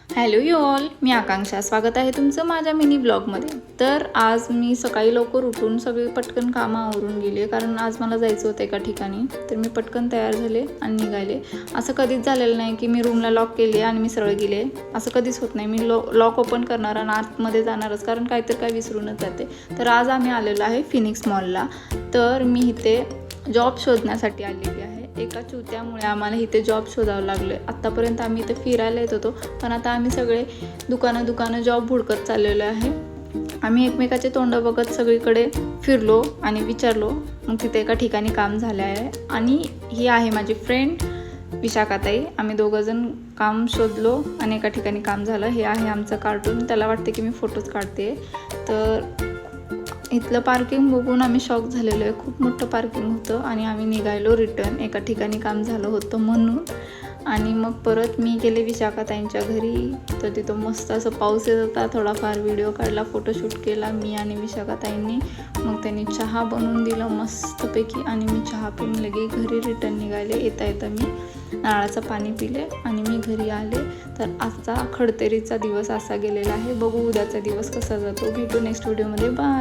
Hello you all, मी आकांक्षा. स्वागत आहे तुमचं माझ्या मिनी ब्लॉगमध्ये. तर आज मी सकाळी लवकर उठून सगळी पटकन कामं आवरून गेले, कारण आज मला जायचं होतं एका ठिकाणी. तर मी पटकन तयार झाले आणि निघाले. असं कधीच झालेलं नाही की मी रूमला लॉक केले आणि मी सरळ गेले. असं कधीच होत नाही. मी लॉक ओपन करणार आणि आतमध्ये जाणारच, कारण काहीतरी काय विसरूनच जाते. तर आज आम्ही आलेलो आहे फिनिक्स मॉलला. तर मी इथे जॉब शोधण्यासाठी आलेली आहे. एका चुत्यामुळे आम्हाला इथे जॉब शोधावं लागलं. आत्तापर्यंत आम्ही इथे फिरायला येत होतो, पण आता आम्ही सगळे दुकानं जॉब हुडकत चाललेलो आहे. आम्ही एकमेकाचे तोंड बघत सगळीकडे फिरलो आणि विचारलो. मग तिथे एका ठिकाणी काम झालं आहे आणि ही आहे माझी फ्रेंड विशाखाताई. आम्ही दोघंजण काम शोधलो आणि एका ठिकाणी काम झालं. हे आहे आमचं कार्टून. त्याला वाटते की मी फोटोज काढते. तर इथलं पार्किंग बघून आम्ही शॉक झालेलो आहे. खूप मोठं पार्किंग होतं आणि आम्ही निघालो रिटर्न. एका ठिकाणी काम झालं होतं म्हणून. आणि मग परत मी गेले विशाखाताईंच्या घरी. तर तिथं मस्त असं पाऊस येत होता. थोडाफार व्हिडिओ काढला, फोटोशूट केला मी आणि विशाखाताईंनी. मग त्यांनी चहा बनवून दिला मस्तपैकी आणि मी चहा पिऊन लगे घरी रिटर्न निघाले. येता मी नारळाचं पाणी पिले आणि मी घरी आले. तर आजचा खडतरीचा दिवस असा गेलेला आहे. बघू उद्याचा दिवस कसा जातो. भेटू नेक्स्ट व्हिडिओमध्ये. बाय.